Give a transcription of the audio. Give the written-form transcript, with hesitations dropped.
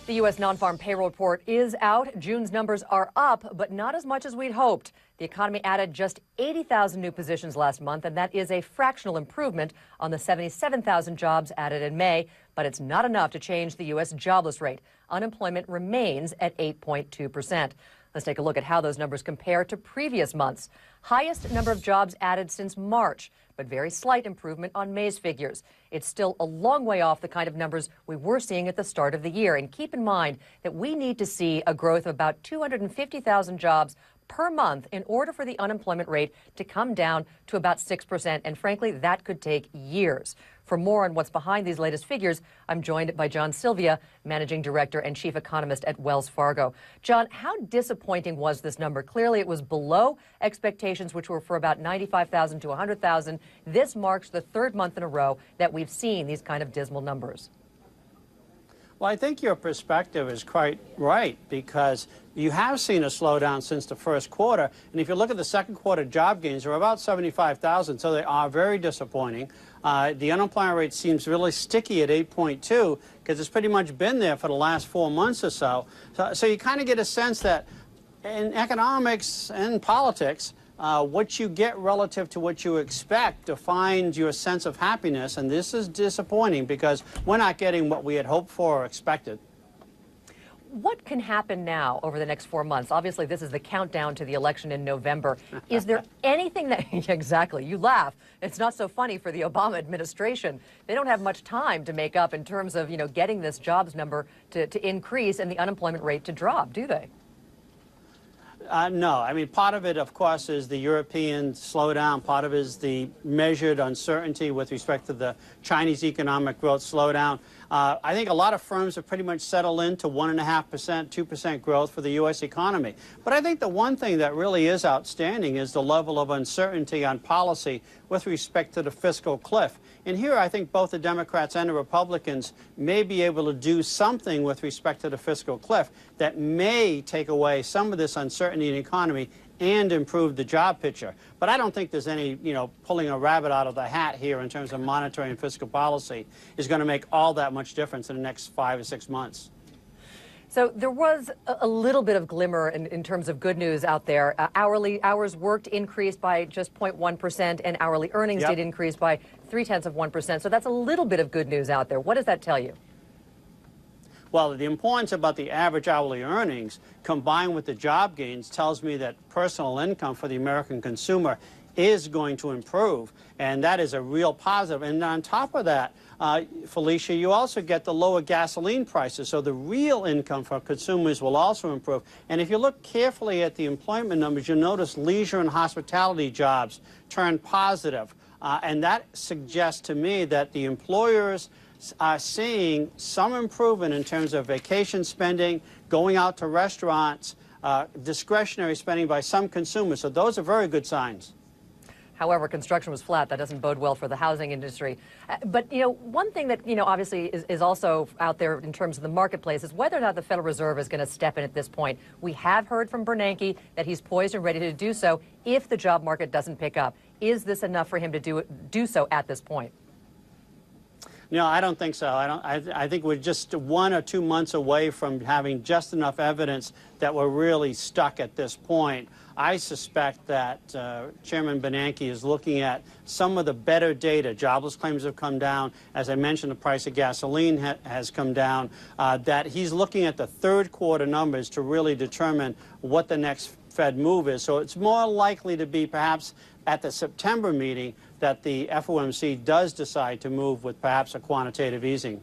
The U.S. non-farm payroll report is out. June's numbers are up, but not as much as we'd hoped. The economy added just 80,000 new positions last month, and that is a fractional improvement on the 77,000 jobs added in May. But it's not enough to change the U.S. jobless rate. Unemployment remains at 8.2%. Let's take a look at how those numbers compare to previous months. Highest number of jobs added since March, but very slight improvement on May's figures. It's still a long way off the kind of numbers we were seeing at the start of the year. And keep in mind that we need to see a growth of about 250,000 jobs per month in order for the unemployment rate to come down to about 6%. And frankly, that could take years. For more on what's behind these latest figures, I'm joined by John Sylvia, Managing Director and Chief Economist at Wells Fargo. John, how disappointing was this number? Clearly, it was below expectations, which were for about 95,000 to 100,000. This marks the third month in a row that we've seen these kind of dismal numbers. Well, I think your perspective is quite right, because you have seen a slowdown since the first quarter. And if you look at the second quarter job gains, they're about 75,000, so they are very disappointing. The unemployment rate seems really sticky at 8.2 because it's pretty much been there for the last 4 months or so. So you kind of get a sense that in economics and politics, what you get relative to what you expect defines your sense of happiness, and this is disappointing because we're not getting what we had hoped for or expected. What can happen now over the next 4 months? Obviously, this is the countdown to the election in November. Is there anything that... Exactly. You laugh. It's not so funny for the Obama administration. They don't have much time to make up in terms of, getting this jobs number to increase and the unemployment rate to drop, do they? No. I mean, part of it, of course, is the European slowdown. Part of it is the measured uncertainty with respect to the Chinese economic growth slowdown. I think a lot of firms have pretty much settled into 1.5%, 2% growth for the U.S. economy. But I think the one thing that really is outstanding is the level of uncertainty on policy with respect to the fiscal cliff. And here I think both the Democrats and the Republicans may be able to do something with respect to the fiscal cliff that may take away some of this uncertainty in the economy and improve the job picture. But I don't think there's any, pulling a rabbit out of the hat here in terms of monetary and fiscal policy is going to make all that much difference in the next 5 or 6 months. So there was a little bit of glimmer in terms of good news out there. Hourly hours worked increased by just 0.1%, and hourly earnings did increase by 0.3%. So that's a little bit of good news out there. What does that tell you? Well, the importance about the average hourly earnings combined with the job gains tells me that personal income for the American consumer is going to improve, and that is a real positive. And on top of that, Felicia, you also get the lower gasoline prices, so the real income for consumers will also improve. And if you look carefully at the employment numbers, you'll notice leisure and hospitality jobs turn positive, and that suggests to me that the employers are seeing some improvement in terms of vacation spending, going out to restaurants, discretionary spending by some consumers. So those are very good signs. However, construction was flat. That doesn't bode well for the housing industry. But, one thing that, obviously is also out there in terms of the marketplace is whether or not the Federal Reserve is going to step in at this point. We have heard from Bernanke that he's poised and ready to do so if the job market doesn't pick up. Is this enough for him to do so at this point? No, I don't think so. I think we're just 1 or 2 months away from having just enough evidence that we're really stuck at this point. I suspect that Chairman Bernanke is looking at some of the better data. Jobless claims have come down. As I mentioned, the price of gasoline has come down. That he's looking at the third quarter numbers to really determine what the next Fed move is. So it's more likely to be perhaps at the September meeting that the FOMC does decide to move with perhaps a quantitative easing.